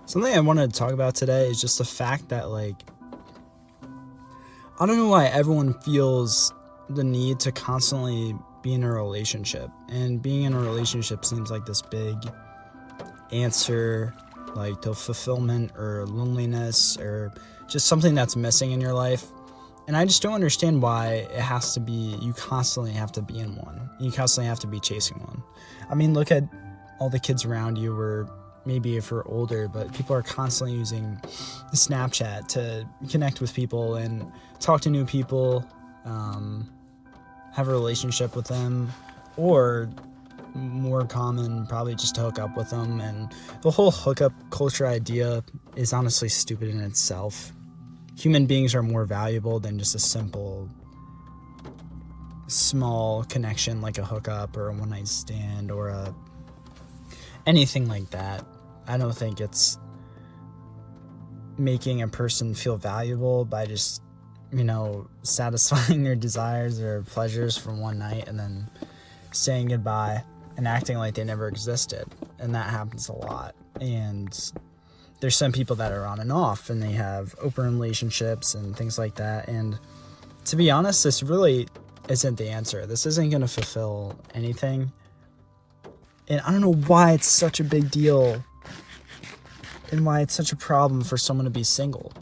Something I wanted to talk about today is just the fact that, I don't know why everyone feels the need to constantly be in a relationship. And being in a relationship seems like this big answer, like to fulfillment or loneliness or just something that's missing in your life. And I just don't understand why it has to be, you constantly have to be in one. You constantly have to be chasing one. I mean, look at all the kids around you, or maybe if you're older, but people are constantly using Snapchat to connect with people and talk to new people, have a relationship with them, or more common, probably just to hook up with them. And the whole hookup culture idea is honestly stupid in itself. Human beings are more valuable than just a simple, small connection like a hookup or a one-night stand or anything like that. I don't think it's making a person feel valuable by just, satisfying their desires or pleasures for one night and then saying goodbye and acting like they never existed. And that happens a lot. And there's some people that are on and off and they have open relationships and things like that. And to be honest, this really isn't the answer. This isn't going to fulfill anything. And I don't know why it's such a big deal and why it's such a problem for someone to be single.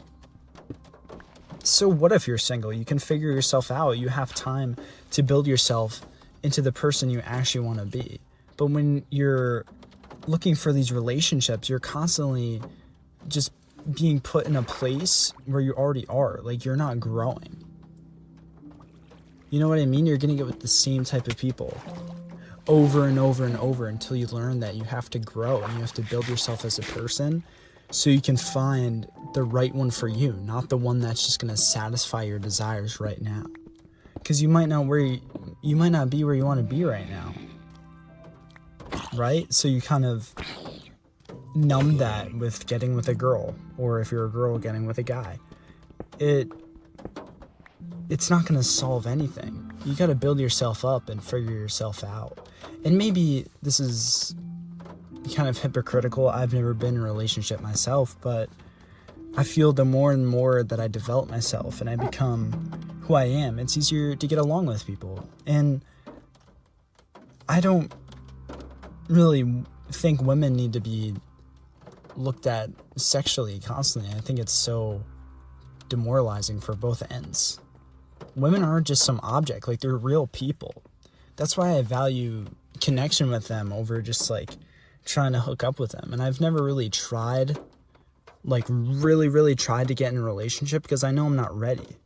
So what if you're single? You can figure yourself out. You have time to build yourself into the person you actually want to be. But when you're looking for these relationships, you're constantly just being put in a place where you already are. Like, you're not growing. You know what I mean? You're going to get with the same type of people over and over and over until you learn that you have to grow and you have to build yourself as a person so you can find the right one for you, not the one that's just going to satisfy your desires right now. Because you might not be where you want to be right now, right? So you kind of numb that with getting with a girl, or if you're a girl, getting with a guy. It's not going to solve anything. You got to build yourself up and figure yourself out. And maybe this is kind of hypocritical. I've never been in a relationship myself, but I feel the more and more that I develop myself and I become who I am, it's easier to get along with people. And I don't really think women need to be looked at sexually constantly. I think it's so demoralizing for both ends. Women aren't just some object, like, they're real people. That's why I value connection with them over just trying to hook up with them. And I've never really tried, really tried to get in a relationship because I know I'm not ready.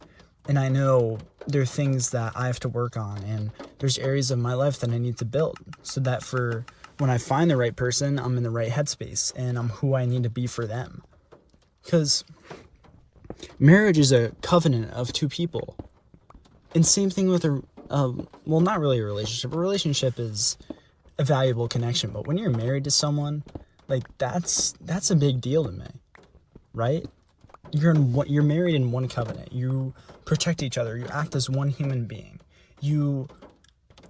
And I know there are things that I have to work on, and there's areas of my life that I need to build so that for when I find the right person, I'm in the right headspace and I'm who I need to be for them. Because marriage is a covenant of two people. And same thing with not really a relationship. A relationship is a valuable connection, but when you're married to someone, that's a big deal to me, right? You're married in one covenant. You protect each other. You act as one human being. You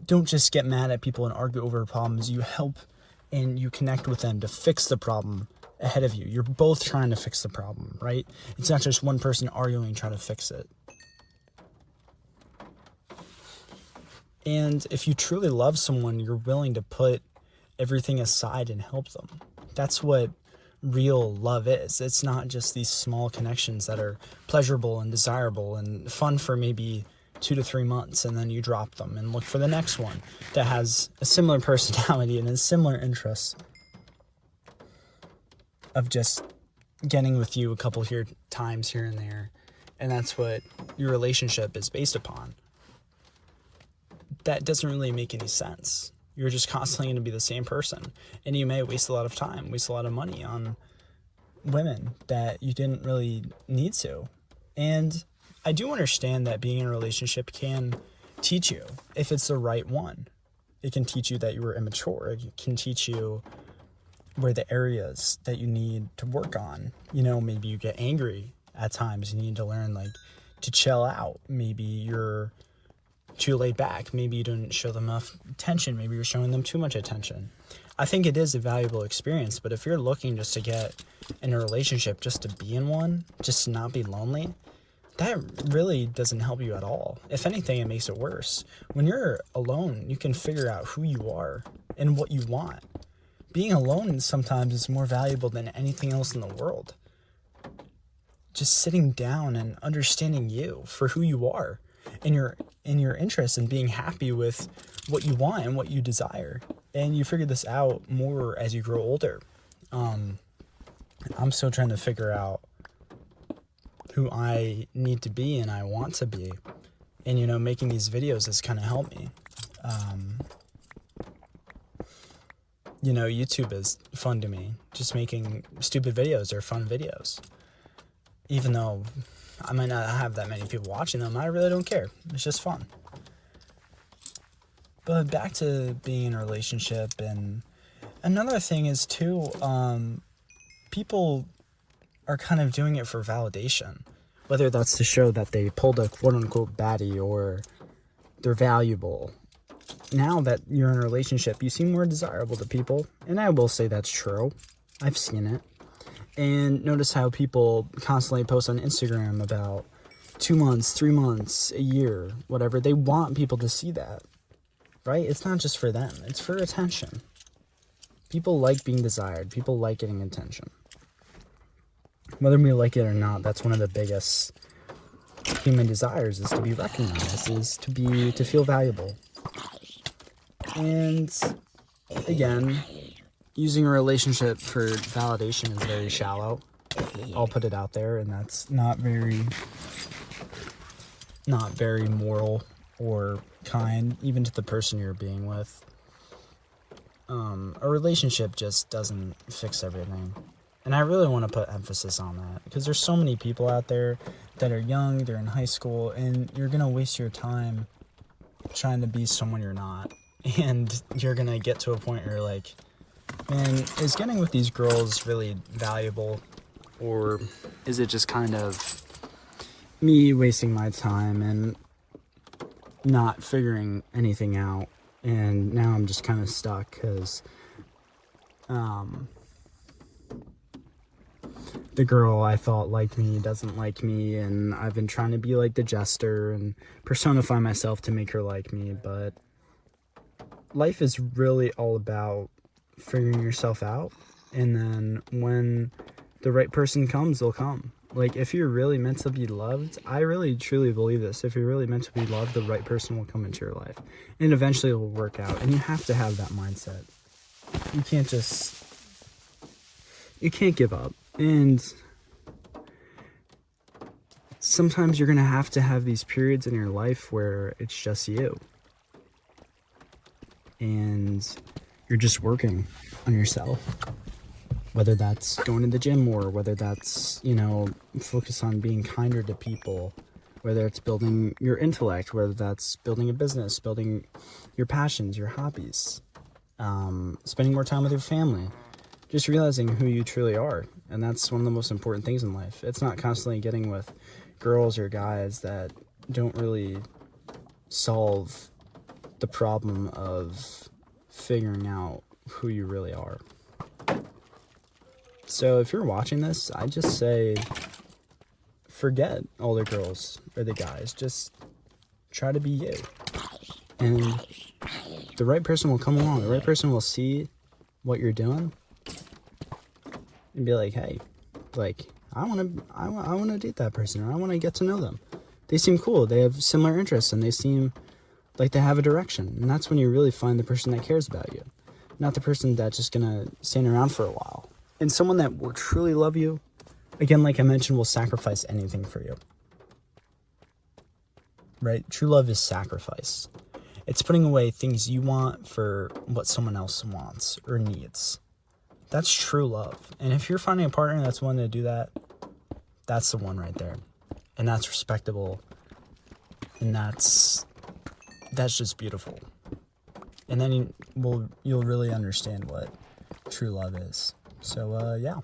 don't just get mad at people and argue over problems. You help and you connect with them to fix the problem ahead of you. You're both trying to fix the problem, right? It's not just one person arguing trying to fix it. And if you truly love someone, you're willing to put everything aside and help them. That's what real love is. It's not just these small connections that are pleasurable and desirable and fun for maybe 2 to 3 months, and then you drop them and look for the next one that has a similar personality and a similar interests of just getting with you a couple times here and there. And that's what your relationship is based upon. That doesn't really make any sense. You're just constantly going to be the same person. And you may waste a lot of time, waste a lot of money on women that you didn't really need to. And I do understand that being in a relationship can teach you, if it's the right one. It can teach you that you were immature. It can teach you where the areas that you need to work on. Maybe you get angry at times and you need to learn to chill out. Maybe you're too laid back. Maybe you didn't show them enough attention. Maybe you're showing them too much attention. I think it is a valuable experience, but if you're looking just to get in a relationship, just to be in one, just to not be lonely, that really doesn't help you at all. If anything, it makes it worse. When you're alone, you can figure out who you are and what you want. Being alone sometimes is more valuable than anything else in the world. Just sitting down and understanding you for who you are and your interests and being happy with what you want and what you desire. And you figure this out more as you grow older. I'm still trying to figure out who I need to be and I want to be. And, making these videos has kind of helped me. YouTube is fun to me. Just making stupid videos are fun videos. Even though I might not have that many people watching them, I really don't care. It's just fun. But back to being in a relationship, and another thing is too, people are kind of doing it for validation. Whether that's to show that they pulled a quote-unquote baddie or they're valuable. Now that you're in a relationship, you seem more desirable to people. And I will say that's true. I've seen it. And notice how people constantly post on Instagram about 2 months, 3 months, a year, whatever. They want people to see that, right? It's not just for them. It's for attention. People like being desired. People like getting attention. Whether we like it or not, that's one of the biggest human desires, is to be recognized, is to feel valuable. And again, using a relationship for validation is very shallow. I'll put it out there, and that's not very moral or kind, even to the person you're being with. A relationship just doesn't fix everything. And I really want to put emphasis on that, because there's so many people out there that are young, they're in high school, and you're going to waste your time trying to be someone you're not. And you're going to get to a point where you're like, man, is getting with these girls really valuable? Or is it just kind of me wasting my time and not figuring anything out? And now I'm just kind of stuck because the girl I thought liked me doesn't like me, and I've been trying to be like the jester and personify myself to make her like me, but life is really all about figuring yourself out, and then when the right person comes, they'll come. Like, if you're really meant to be loved, I really truly believe this, if you're really meant to be loved, the right person will come into your life, and eventually it will work out. And you have to have that mindset. You can't give up. And sometimes you're gonna have to have these periods in your life where it's just you, and you're just working on yourself, whether that's going to the gym more, whether that's, focus on being kinder to people, whether it's building your intellect, whether that's building a business, building your passions, your hobbies, spending more time with your family, just realizing who you truly are. And that's one of the most important things in life. It's not constantly getting with girls or guys that don't really solve the problem of figuring out who you really are. So if you're watching this, I just say, forget all the girls or the guys. Just try to be you. And the right person will come along. The right person will see what you're doing and be like, hey, I want to date that person, or I want to get to know them. They seem cool. They have similar interests, and they seem like they have a direction. And that's when you really find the person that cares about you, not the person that's just gonna stand around for a while. And someone that will truly love you, again, like I mentioned, will sacrifice anything for you. Right? True love is sacrifice. It's putting away things you want for what someone else wants or needs. That's true love. And if you're finding a partner that's willing to do that, that's the one right there. And that's respectable. And that's just beautiful. And then you'll really understand what true love is. So, yeah.